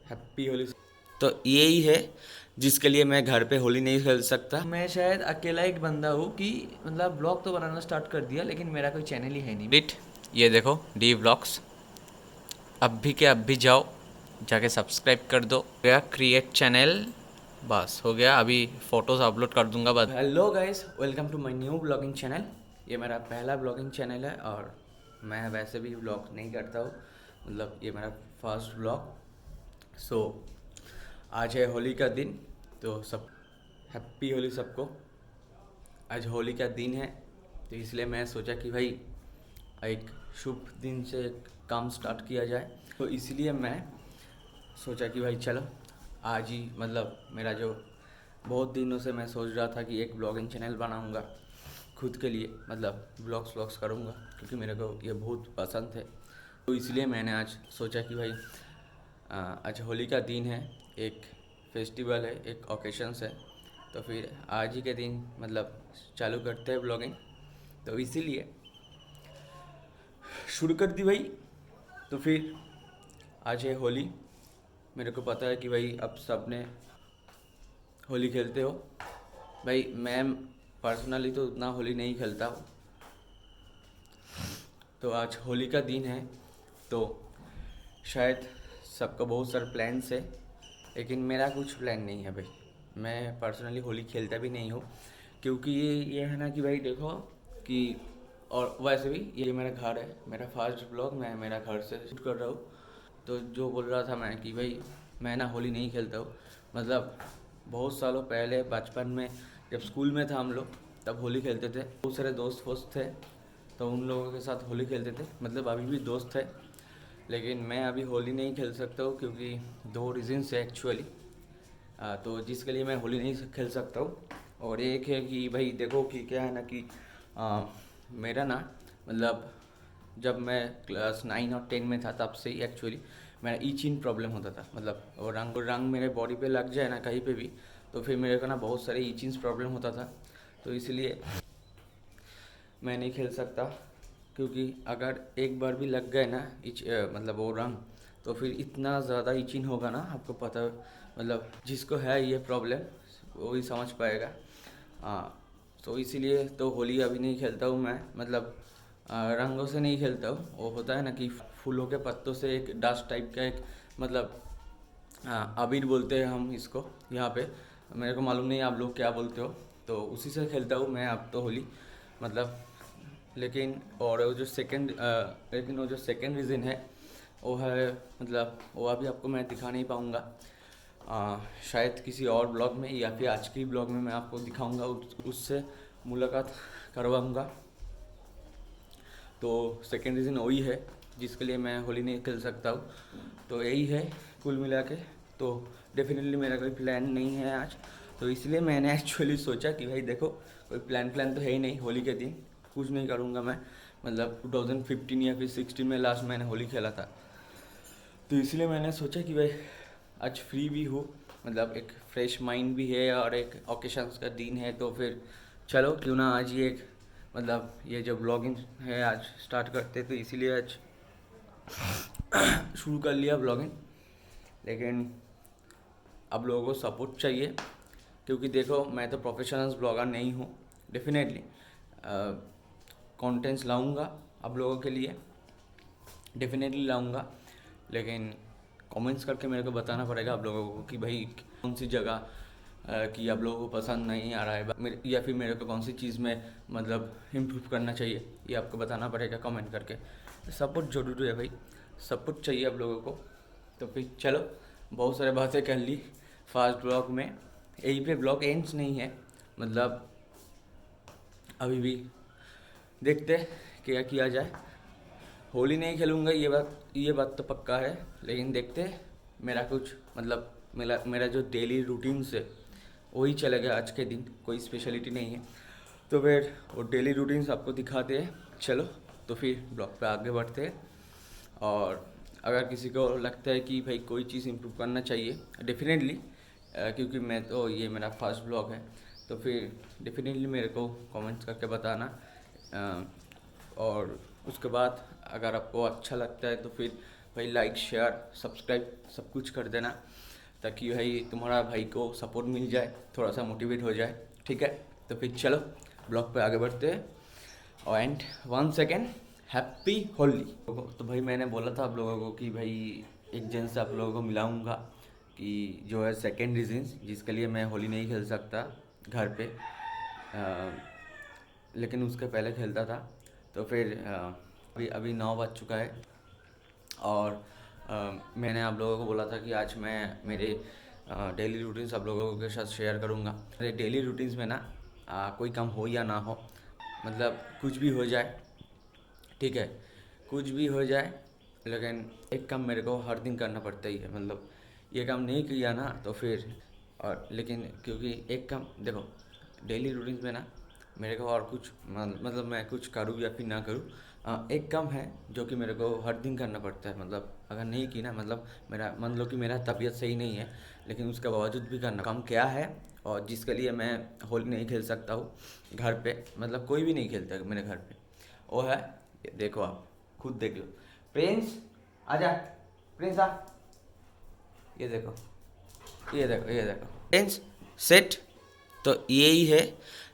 Happy Holi. तो यही है जिसके लिए मैं घर पे होली नहीं खेल सकता। मैं शायद अकेला एक बंदा हूँ कि मतलब ब्लॉग तो बनाना स्टार्ट कर दिया, लेकिन मेरा कोई चैनल ही है नहीं। बिट ये देखो डी व्लॉग्स, अब भी के अब भी जाओ जाके सब्सक्राइब कर दो। गया क्रिएट चैनल, बस हो गया। अभी फ़ोटोज़ अपलोड कर दूंगा बस। Hello guys, welcome to my new blogging channel. ये मेरा पहला ब्लॉगिंग चैनल है और मैं वैसे भी ब्लॉग नहीं करता हूँ, मतलब ये मेरा फर्स्ट ब्लॉग। सो आज है होली का दिन, तो सब हैप्पी होली सबको। आज होली का दिन है तो इसलिए मैं सोचा कि भाई एक शुभ दिन से एक काम स्टार्ट किया जाए। तो इसलिए मैं सोचा कि भाई चलो आज ही, मतलब मेरा जो बहुत दिनों से मैं सोच रहा था कि एक ब्लॉगिंग चैनल बनाऊंगा खुद के लिए, मतलब ब्लॉग्स करूंगा क्योंकि मेरे को ये बहुत पसंद है। तो इसलिए मैंने आज सोचा कि भाई आज होली का दिन है, एक फेस्टिवल है, एक ओकेशंस है, तो फिर आज ही के दिन मतलब चालू करते हैं ब्लॉगिंग। तो इसीलिए शुरू कर दी भाई। तो फिर आज है होली। मेरे को पता है कि भाई अब सब ने होली खेलते हो। भाई मैं पर्सनली तो उतना होली नहीं खेलता हूँ। तो आज होली का दिन है तो शायद सबका बहुत सारे प्लान्स है, लेकिन मेरा कुछ प्लान नहीं है भाई। मैं पर्सनली होली खेलता भी नहीं हूँ क्योंकि ये है ना कि भाई देखो कि, और वैसे भी ये मेरा घर है, मेरा फर्स्ट ब्लॉग मैं मेरा घर से शूट कर रहा हूँ। तो जो बोल रहा था मैं कि भाई मैं ना होली नहीं खेलता हूँ, मतलब बहुत सालों पहले बचपन में जब स्कूल में था हम लोग तब होली खेलते थे। बहुत सारे दोस्त वोस्त थे तो उन लोगों के साथ होली खेलते थे, मतलब अभी भी दोस्त है। लेकिन मैं अभी होली नहीं खेल सकता हूँ क्योंकि दो रीजंस है एक्चुअली। तो जिसके लिए मैं होली नहीं खेल सकता हूँ। और एक है कि भाई देखो कि क्या है ना कि मेरा ना, मतलब जब मैं क्लास 9 और 10 में था तब से ही एक्चुअली मेरा ईचिंग प्रॉब्लम होता था। मतलब और रंग मेरे बॉडी पे लग जाए ना कहीं पे भी तो फिर मेरे को ना बहुत सारे ईचिंग प्रॉब्लम होता था। तो इसलिए मैं नहीं खेल सकता क्योंकि अगर एक बार भी लग गए ना मतलब वो रंग, तो फिर इतना ज़्यादा इचिंग होगा ना, आपको पता, मतलब जिसको है ये प्रॉब्लम वो ही समझ पाएगा। हाँ, तो इसीलिए तो होली अभी नहीं खेलता हूँ मैं, मतलब रंगों से नहीं खेलता हूँ। वो होता है ना कि फूलों के पत्तों से एक डस्ट टाइप का एक, मतलब हाँ अबीर बोलते हैं हम इसको यहाँ पे, मेरे को मालूम नहीं आप लोग क्या बोलते हो। तो उसी से खेलता हूँ मैं अब तो होली, मतलब। लेकिन और वो जो सेकंड रीज़न है वो है, मतलब वो अभी आपको मैं दिखा नहीं पाऊँगा। शायद किसी और ब्लॉग में या फिर आज की ब्लॉग में मैं आपको दिखाऊँगा, उससे मुलाकात करवाऊँगा। तो सेकेंड रीज़न वही है जिसके लिए मैं होली नहीं खेल सकता हूँ। तो यही है कुल मिला के। तो डेफिनेटली मेरा कोई प्लान नहीं है आज, तो इसलिए मैंने एक्चुअली सोचा कि भाई देखो कोई प्लान तो है ही नहीं, होली के दिन कुछ नहीं करूँगा मैं। मतलब 2015 या फिर 16 में लास्ट मैंने होली खेला था। तो इसलिए मैंने सोचा कि भाई आज फ्री भी हूँ, मतलब एक फ्रेश माइंड भी है और एक ओकेशंस का दिन है, तो फिर चलो क्यों ना आज ये एक, मतलब ये जो ब्लॉगिंग है आज स्टार्ट करते। तो इसीलिए आज शुरू कर लिया ब्लॉगिंग। लेकिन अब लोगों को सपोर्ट चाहिए क्योंकि देखो मैं तो प्रोफेशनल ब्लॉगर नहीं हूँ। डेफिनेटली कंटेंट्स लाऊंगा आप लोगों के लिए, डेफिनेटली लाऊंगा। लेकिन कमेंट्स करके मेरे को बताना पड़ेगा आप लोगों को कि भाई कौन सी जगह कि आप लोगों को पसंद नहीं आ रहा है या फिर मेरे को कौन सी चीज़ में मतलब इम्प्रूव करना चाहिए, ये आपको बताना पड़ेगा कमेंट करके। सपोर्ट जरूरी है भाई, सपोर्ट चाहिए आप लोगों को। तो फिर चलो बहुत सारे बातें कर ली फास्ट ब्लॉग में, यहीं पे ब्लॉग एंड्स नहीं है, मतलब अभी भी देखते क्या किया जाए। होली नहीं खेलूँगा ये बात तो पक्का है, लेकिन देखते मेरा कुछ, मतलब मेरा जो डेली रूटीन से वही चलेगा आज के दिन, कोई स्पेशलिटी नहीं है। तो फिर वो डेली रूटीन्स आपको दिखाते हैं। चलो तो फिर ब्लॉग पे आगे बढ़ते हैं। और अगर किसी को लगता है कि भाई कोई चीज़ इम्प्रूव करना चाहिए, डेफिनेटली क्योंकि मैं तो ये मेरा फर्स्ट ब्लॉग है, तो फिर डेफिनेटली मेरे को कमेंट्स करके बताना। और उसके बाद अगर आपको अच्छा लगता है तो फिर भाई लाइक शेयर सब्सक्राइब सब कुछ कर देना, ताकि भाई तुम्हारा भाई को सपोर्ट मिल जाए, थोड़ा सा मोटिवेट हो जाए। ठीक है, तो फिर चलो ब्लॉग पे आगे बढ़ते हैं। And one second, happy Holi. तो भाई मैंने बोला था आप लोगों को कि भाई एक जन से आप लोगों को मिलाऊंगा, कि जो है सेकेंड रीजन जिसके लिए मैं होली नहीं खेल सकता घर पे, लेकिन उसके पहले खेलता था। तो फिर अभी अभी 9 बज चुका है, और मैंने आप लोगों को बोला था कि आज मैं मेरे डेली रूटीन्स आप लोगों के साथ शेयर करूँगा। मेरे डेली रूटीन्स में ना कोई काम हो या ना हो, मतलब कुछ भी हो जाए, ठीक है, कुछ भी हो जाए, लेकिन एक काम मेरे को हर दिन करना पड़ता ही है। मतलब ये काम नहीं किया ना तो फिर, और लेकिन क्योंकि एक काम देखो, डेली रूटीन्स में ना मेरे को और कुछ मतलब मैं कुछ करूँ या फिर ना करूँ, एक काम है जो कि मेरे को हर दिन करना पड़ता है। मतलब अगर नहीं की ना, मतलब मेरा मान लो कि मेरा तबीयत सही नहीं है, लेकिन उसके बावजूद भी करना। काम क्या है और जिसके लिए मैं होली नहीं खेल सकता हूँ घर पे, मतलब कोई भी नहीं खेलता मेरे घर पे, वो है, ये देखो आप खुद देख लो। प्रिंस आजा, प्रिंस आ, ये देखो, ये देखो, ये देखो प्रिंस सेट। तो यही है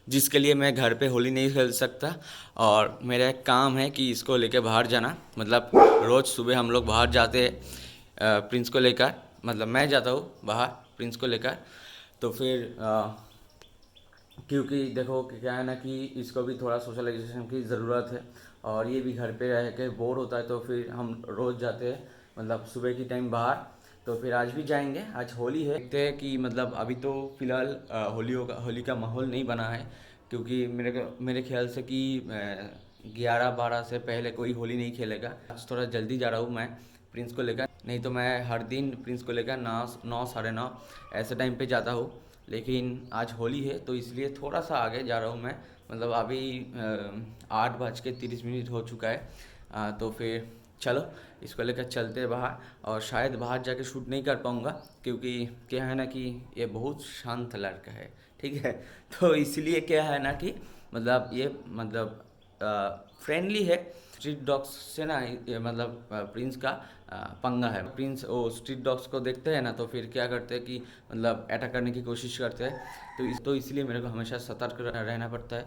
जिसके लिए मैं घर पे होली नहीं खेल सकता, और मेरा एक काम है कि इसको लेके बाहर जाना। मतलब रोज़ सुबह हम लोग बाहर जाते हैं प्रिंस को लेकर, मतलब मैं जाता हूँ बाहर प्रिंस को लेकर। तो फिर क्योंकि देखो कि क्या है ना कि इसको भी थोड़ा सोशलाइजेशन की ज़रूरत है, और ये भी घर पे रह के बोर होता है, तो फिर हम रोज़ जाते हैं मतलब सुबह की टाइम बाहर। तो फिर आज भी जाएंगे, आज होली है, देखते हैं कि मतलब अभी तो फ़िलहाल होली का माहौल नहीं बना है, क्योंकि मेरे ख्याल से कि 11-12 से पहले कोई होली नहीं खेलेगा। आज थोड़ा जल्दी जा रहा हूँ मैं प्रिंस को लेकर, नहीं तो मैं हर दिन प्रिंस को लेकर 9-9 साढ़े 9 ऐसे टाइम पे जाता हूँ, लेकिन आज होली है तो इसलिए थोड़ा सा आगे जा रहा हूँ मैं। मतलब अभी 8:30 हो चुका है, तो फिर चलो इसको लेकर चलते हैं बाहर। और शायद बाहर जाके शूट नहीं कर पाऊँगा, क्योंकि क्या है ना कि ये बहुत शांत लड़का है, ठीक है। तो इसलिए क्या है ना कि मतलब ये मतलब फ्रेंडली है। स्ट्रीट डॉग्स से ना ये मतलब प्रिंस का पंगा है। प्रिंस वो स्ट्रीट डॉग्स को देखते हैं ना, तो फिर क्या करते हैं कि मतलब अटैक करने की कोशिश करते हैं। तो इसलिए मेरे को हमेशा सतर्क रहना पड़ता है।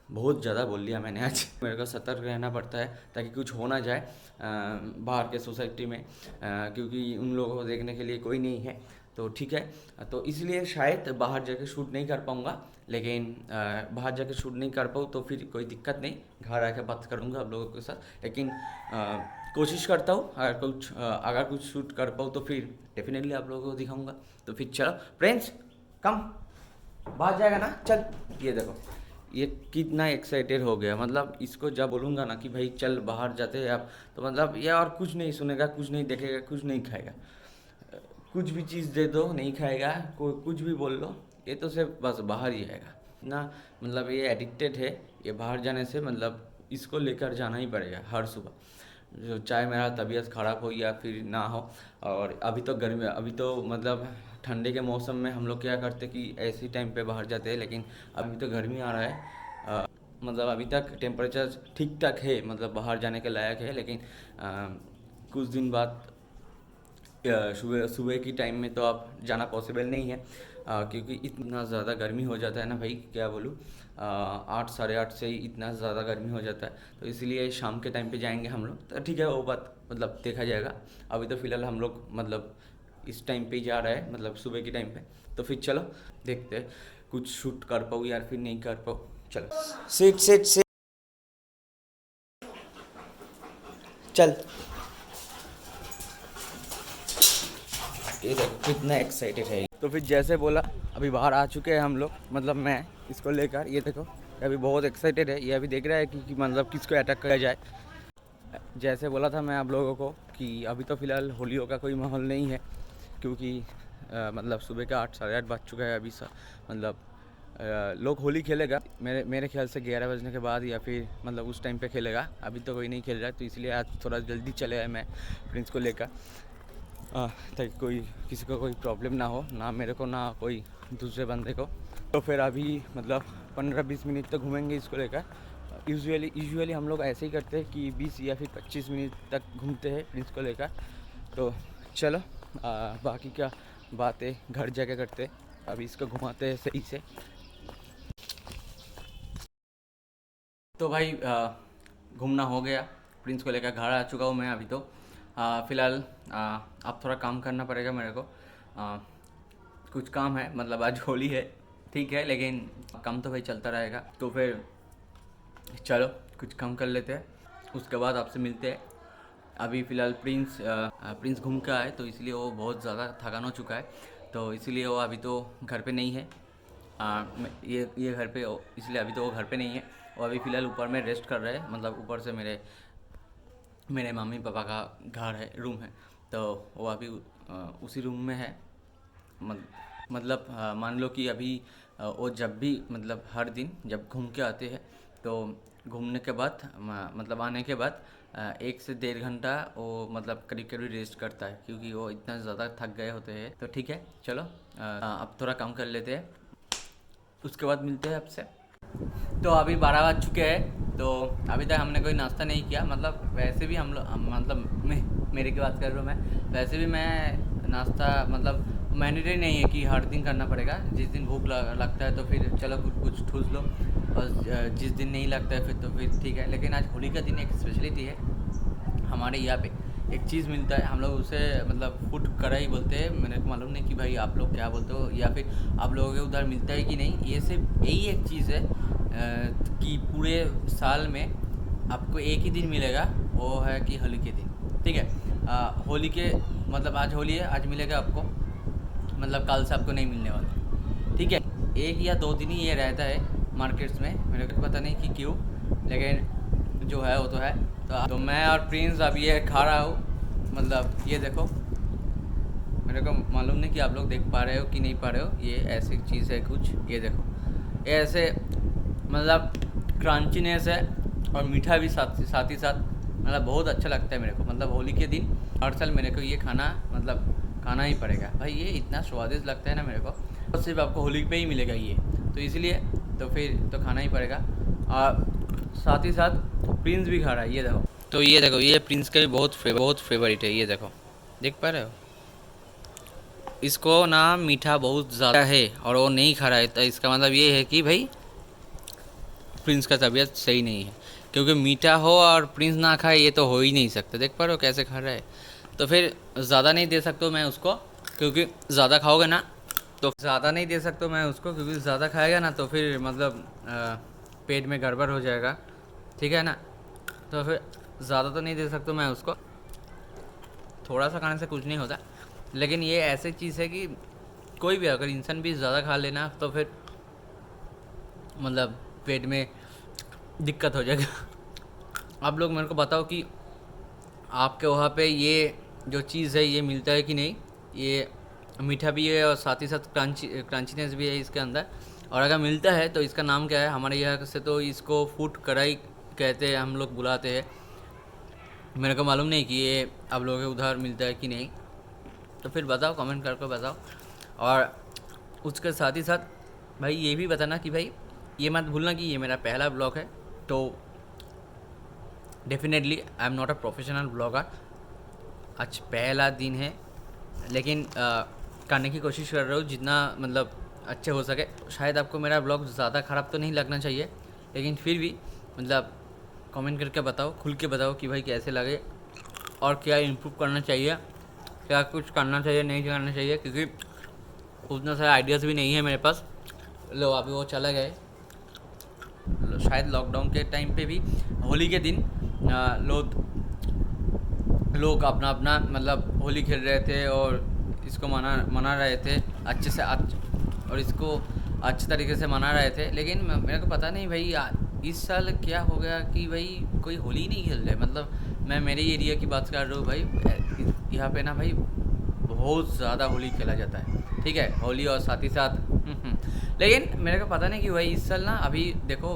बहुत ज़्यादा बोल लिया मैंने आज। मेरे को सतर्क रहना पड़ता है ताकि कुछ हो ना जाए बाहर के सोसाइटी में, क्योंकि उन लोगों को देखने के लिए कोई नहीं है। तो ठीक है, तो इसलिए शायद बाहर जाके शूट नहीं कर पाऊँगा, लेकिन बाहर जाके शूट नहीं कर पाऊँ तो फिर कोई दिक्कत नहीं, घर आके बात करूँगा आप लोगों के साथ। लेकिन कोशिश करता हूँ, अगर कुछ शूट कर पाऊँ तो फिर डेफिनेटली आप लोगों को दिखाऊँगा। तो फिर चलो फ्रेंड्स, कम बाहर जाएगा ना, चल। ये देखो ये कितना एक्साइटेड हो गया, मतलब इसको जब बोलूँगा ना कि भाई चल बाहर जाते हैं आप, तो मतलब ये और कुछ नहीं सुनेगा, कुछ नहीं देखेगा, कुछ नहीं खाएगा। कुछ भी चीज़ दे दो नहीं खाएगा, कुछ भी बोल लो, ये तो सिर्फ बस बाहर ही आएगा ना। मतलब ये एडिक्टेड है, ये बाहर जाने से मतलब इसको लेकर जाना ही पड़ेगा हर सुबह, जो चाहे मेरा तबीयत ख़राब हो या फिर ना हो। और अभी तो गर्मी, अभी तो मतलब ठंडे के मौसम में हम लोग क्या करते कि ऐसी टाइम पे बाहर जाते हैं, लेकिन अभी तो गर्मी आ रहा है। मतलब अभी तक टेम्परेचर ठीक ठाक है, मतलब बाहर जाने के लायक है, लेकिन कुछ दिन बाद सुबह सुबह की टाइम में तो आप जाना पॉसिबल नहीं है, क्योंकि इतना ज़्यादा गर्मी हो जाता है ना भाई, क्या बोलूँ। 8-8:30 से ही इतना ज़्यादा गर्मी हो जाता है, तो इसलिए शाम के टाइम पे जाएंगे हम लोग। तो ठीक है, वो बात मतलब देखा जाएगा। अभी तो फ़िलहाल हम लोग मतलब इस टाइम पे ही जा रहा है, मतलब सुबह के टाइम पे। तो फिर चलो देखते हैं कुछ शूट कर पाऊँ या फिर नहीं कर पाऊँ। चलो सीट सीट सीट, चल। ये देखो कितना एक्साइटेड है। तो फिर जैसे बोला, अभी बाहर आ चुके हैं हम लोग, मतलब मैं इसको लेकर। ये देखो ये अभी बहुत एक्साइटेड है, ये अभी देख रहा है कि मतलब किसको अटैक किया जाए। जैसे बोला था मैं आप लोगों को कि अभी तो फ़िलहाल होलियों का कोई माहौल नहीं है, क्योंकि मतलब सुबह का 8-8:30 बज चुका है अभी मतलब लोग होली खेलेगा मेरे ख्याल से 11 बजने के बाद, या फिर मतलब उस टाइम पे खेलेगा। अभी तो कोई नहीं खेल रहा है, तो इसलिए आज थोड़ा जल्दी चले आए मैं प्रिंस को लेकर, ताकि किसी को कोई प्रॉब्लम ना हो, ना मेरे को ना कोई दूसरे बंदे को। तो फिर अभी मतलब 15-20 मिनट तो घूमेंगे इसको लेकर, यूजुअली हम लोग ऐसे ही करते हैं कि 20 या फिर 25 मिनट तक घूमते हैं प्रिंस को लेकर। तो चलो बाकी क्या बातें घर जाके करते हैं, अभी इसको घुमाते हैं सही से। तो भाई घूमना हो गया, प्रिंस को लेकर घर आ चुका हूँ मैं अभी। तो फ़िलहाल अब थोड़ा काम करना पड़ेगा मेरे को। कुछ काम है, मतलब आज होली है, ठीक है, लेकिन काम तो भाई चलता रहेगा। तो फिर चलो कुछ काम कर लेते हैं, उसके बाद आपसे मिलते हैं। अभी फ़िलहाल प्रिंस घूम के आए, तो इसलिए वो बहुत ज़्यादा थकान हो चुका है, तो इसलिए वो अभी तो घर पे नहीं है। ये घर पे, इसलिए अभी तो वो घर पे नहीं है। वो अभी फ़िलहाल ऊपर में रेस्ट कर रहे हैं, मतलब ऊपर से मेरे मम्मी पापा का घर है, रूम है, तो वो अभी उसी रूम में है। मतलब मान लो कि अभी वो जब भी, मतलब हर दिन जब घूम के आते हैं, तो घूमने के बाद मतलब आने के बाद 1 से 1.5 घंटा वो मतलब करीब करीब रेस्ट करता है, क्योंकि वो इतना ज़्यादा थक गए होते हैं। तो ठीक है, चलो अब थोड़ा काम कर लेते हैं, उसके बाद मिलते हैं आपसे। तो अभी 12 बज चुके हैं, तो अभी तक हमने कोई नाश्ता नहीं किया। मतलब वैसे भी हम लोग, मतलब मेरे की बात कर रहा हूँ मैं, वैसे भी मैं नाश्ता मतलब मैंडेटरी नहीं है कि हर दिन करना पड़ेगा। जिस दिन भूख लगता है तो फिर चलो कुछ ठूस लो, और जिस दिन नहीं लगता है फिर तो फिर ठीक है। लेकिन आज होली का दिन एक स्पेशलिटी है हमारे यहाँ पे। एक चीज़ मिलता है, हम लोग उसे मतलब फूड कढ़ाई बोलते हैं। मेरे को मालूम नहीं कि भाई आप लोग क्या बोलते हो, या फिर आप लोगों के उधर मिलता है कि नहीं। ये सिर्फ यही एक चीज़ है कि पूरे साल में आपको एक ही दिन मिलेगा, वो है कि होली के दिन, ठीक है। होली के मतलब आज होली है, आज मिलेगा आपको, मतलब कल से आपको नहीं मिलने वाला, ठीक है। 1 या 2 दिन ही ये रहता है मार्केट्स में, मेरे को पता नहीं कि क्यों, लेकिन जो है वो तो है। तो मैं और प्रिंस अब ये खा रहा हूँ, मतलब ये देखो, मेरे को मालूम नहीं कि आप लोग देख पा रहे हो कि नहीं पा रहे हो। ये ऐसी चीज़ है कुछ, ये देखो, ये ऐसे मतलब क्रंचीनेस है और मीठा भी साथ ही साथ, मतलब बहुत अच्छा लगता है मेरे को। मतलब होली के दिन हर साल मेरे को ये खाना, मतलब खाना ही पड़ेगा भाई। ये इतना स्वादिष्ट लगता है ना मेरे को, और सिर्फ आपको होली पे ही मिलेगा ये, तो इसलिए तो फिर तो खाना ही पड़ेगा। और साथ ही साथ प्रिंस भी खा रहा है, ये देखो। तो ये देखो, ये प्रिंस का भी बहुत फेवरेट है, ये देखो, देख पा रहे हो। इसको ना मीठा बहुत ज़्यादा है और वो नहीं खा रहा है, तो इसका मतलब ये है कि भाई प्रिंस का तबीयत सही नहीं है। क्योंकि मीठा हो और प्रिंस ना खाए, ये तो हो ही नहीं सकता। देख पा रहे हो कैसे खा रहा है। तो फिर ज़्यादा नहीं दे सकता मैं उसको, क्योंकि ज़्यादा खाओगे ना, तो ज़्यादा नहीं दे सकता मैं उसको, क्योंकि ज़्यादा खाएगा ना तो फिर मतलब पेट में गड़बड़ हो जाएगा, ठीक है ना। तो फिर ज़्यादा तो नहीं दे सकता मैं उसको, थोड़ा सा खाने से कुछ नहीं होता। लेकिन ये ऐसी चीज़ है कि कोई भी अगर इंसान भी ज़्यादा खा लेना, तो फिर मतलब पेट में दिक्कत हो जाएगा। आप लोग मेरे को बताओ कि आपके वहाँ पे ये जो चीज़ है ये मिलता है कि नहीं। ये मीठा भी है और साथ ही साथ क्रंचीनेस भी है इसके अंदर। और अगर मिलता है तो इसका नाम क्या है, हमारे यहाँ से तो इसको फूड कढ़ाई कहते हैं, हम लोग बुलाते हैं। मेरे को मालूम नहीं कि ये आप लोगों के उधर मिलता है कि नहीं, तो फिर बताओ, कमेंट करके बताओ। और उसके साथ ही साथ भाई ये भी बताना कि भाई ये मत भूलना कि ये मेरा पहला ब्लॉग है, तो definitely I am not a professional blogger. आज पहला दिन है, लेकिन करने की कोशिश कर रहा हूँ जितना मतलब अच्छे हो सके। शायद आपको मेरा ब्लॉग ज़्यादा ख़राब तो नहीं लगना चाहिए, लेकिन फिर भी मतलब कमेंट करके बताओ, खुल के बताओ कि भाई कैसे लगे और क्या इम्प्रूव करना चाहिए, क्या कुछ करना चाहिए नहीं करना चाहिए, क्योंकि उतना सारे आइडियाज़ भी नहीं है मेरे पास। लो अभी वो चले गए। शायद लॉकडाउन के टाइम पे भी होली के दिन लोग अपना अपना मतलब होली खेल रहे थे और इसको मना रहे थे अच्छे से, और इसको अच्छे तरीके से मना रहे थे। लेकिन मेरे को पता नहीं भाई इस साल क्या हो गया कि भाई कोई होली नहीं खेल रहे। मतलब मैं मेरे एरिया की बात कर रहा हूँ भाई, यहाँ पे ना भाई बहुत ज़्यादा होली खेला जाता है, ठीक है, होली और साथ ही साथ लेकिन मेरे को पता नहीं कि भाई इस साल ना, अभी देखो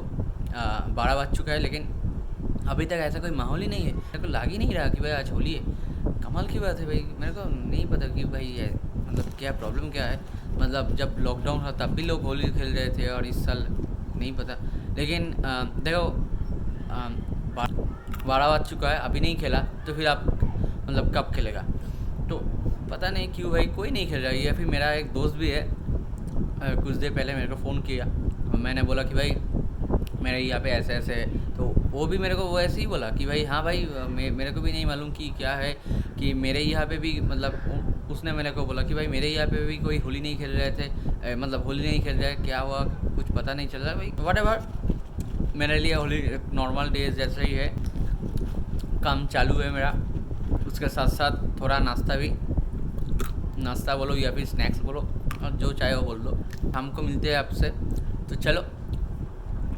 12 बज चुका है, लेकिन अभी तक ऐसा कोई माहौल ही नहीं है। मेरे को लग ही नहीं रहा कि भाई आज होली है। कमाल की बात है भाई, मेरे को नहीं पता कि भाई ये मतलब क्या प्रॉब्लम क्या है। मतलब जब लॉकडाउन था तब भी लोग होली खेल रहे थे और इस साल नहीं पता। लेकिन देखो 12 बज चुका है, अभी नहीं खेला तो फिर आप मतलब कब खेलेगा? तो पता नहीं क्यों भाई कोई नहीं खेल रहा है। या फिर मेरा एक दोस्त भी है, कुछ देर पहले मेरे को फ़ोन किया और मैंने बोला कि भाई मेरे यहाँ पे ऐसे ऐसे है, तो वो भी मेरे को वो ऐसे ही बोला कि भाई हाँ भाई, मेरे को भी नहीं मालूम कि क्या है, कि मेरे यहाँ पे भी मतलब उसने मेरे को बोला कि भाई मेरे यहाँ पे भी कोई होली नहीं खेल रहे थे, मतलब होली नहीं खेल रहे, क्या हुआ कुछ पता नहीं चल रहा भाई। वट एवर, मेरे लिए होली नॉर्मल डेज जैसा ही है। काम चालू है मेरा, उसके साथ साथ थोड़ा नाश्ता भी, नाश्ता बोलो या फिर स्नैक्स बोलो, और जो चाहे वो बोल लो। हमको मिलते हैं आपसे, तो चलो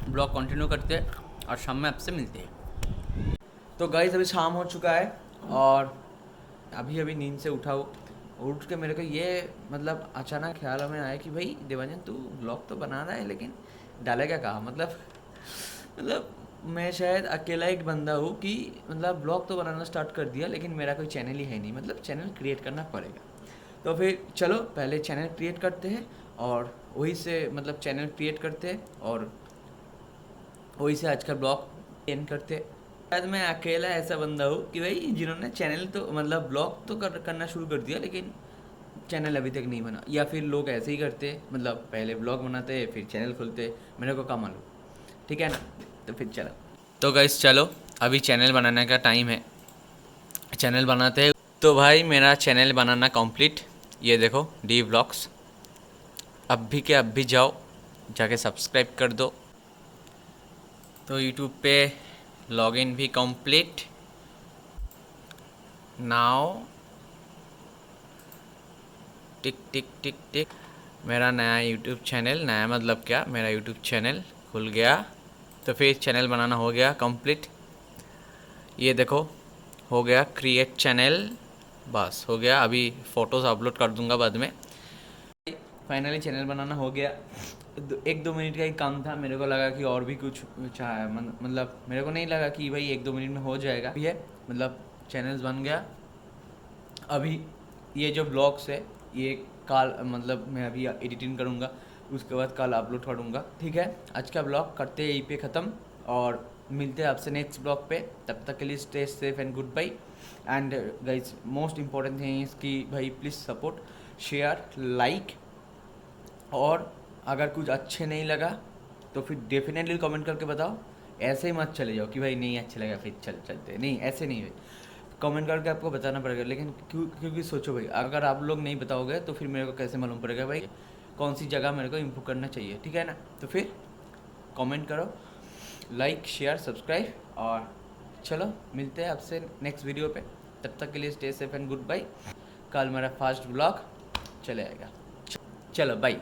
ब्लॉग कंटिन्यू करते हैं और शाम में आपसे मिलते हैं। तो गाइस अभी शाम हो चुका है और अभी अभी नींद से उठा हूँ। उठ के मेरे को ये मतलब अचानक ख्याल में आया कि भाई देवांजन तू ब्लॉग तो बना रहा है लेकिन डालेगा कहाँ, मतलब मैं शायद अकेला एक बंदा हूँ कि मतलब ब्लॉग तो बनाना स्टार्ट कर दिया लेकिन मेरा कोई चैनल ही है नहीं, मतलब चैनल क्रिएट करना पड़ेगा। तो फिर चलो पहले चैनल क्रिएट करते हैं और वही से मतलब चैनल क्रिएट करते हैं और वही से आज का ब्लॉग एंड करते हैं। शायद मैं अकेला ऐसा बंदा हूँ कि भाई जिन्होंने चैनल तो मतलब ब्लॉग तो करना शुरू कर दिया लेकिन चैनल अभी तक नहीं बना, या फिर लोग ऐसे ही करते मतलब पहले ब्लॉग बनाते फिर चैनल खोलते, मेरे को कम मालूम। ठीक है ना, तो फिर चलो। तो गाइस चलो अभी चैनल बनाने का टाइम है, चैनल बनाते हैं। तो भाई मेरा चैनल बनाना कंप्लीट, ये देखो डी व्लॉग्स। अब भी के अब भी जाओ जाके सब्सक्राइब कर दो। तो यूट्यूब पे लॉगिन भी कंप्लीट नाउ, टिक टिक टिक टिक। मेरा नया यूट्यूब चैनल, नया मतलब क्या, मेरा यूट्यूब चैनल खुल गया। तो फिर चैनल बनाना हो गया कंप्लीट, ये देखो हो गया क्रिएट चैनल, बस हो गया। अभी फ़ोटोज़ अपलोड कर दूंगा बाद में। फाइनली चैनल बनाना हो गया। एक दो मिनट का ही काम था, मेरे को लगा कि और भी कुछ मतलब मेरे को नहीं लगा कि भाई एक दो मिनट में हो जाएगा। ये मतलब चैनल बन गया। अभी ये जो ब्लॉग्स है ये कल मतलब मैं अभी एडिटिंग करूँगा, उसके बाद कल अपलोड करूँगा। ठीक है, आज का ब्लॉग करते हैं यहीं पे ख़त्म और मिलते हैं आपसे नेक्स्ट ब्लॉग पे। तब तक के लिए stay safe and goodbye. And guys most important thing is कि भाई प्लीज़ सपोर्ट, शेयर, लाइक, और अगर कुछ अच्छे नहीं लगा तो फिर डेफिनेटली कमेंट करके बताओ। ऐसे ही मत चले जाओ कि भाई नहीं अच्छा लगा फिर चलते नहीं, ऐसे नहीं है। कमेंट करके आपको बताना पड़ेगा, लेकिन क्योंकि सोचो भाई अगर आप लोग नहीं बताओगे तो फिर मेरे को कैसे मालूम पड़ेगा भाई कौन सी जगह मेरे को इम्प्रूव करना चाहिए। ठीक है ना, तो फिर कमेंट करो, लाइक शेयर सब्सक्राइब, और चलो मिलते हैं आपसे नेक्स्ट वीडियो पे। तब तक के लिए stay safe and goodbye. कल मेरा फर्स्ट ब्लॉग चले आएगा। चलो बाय।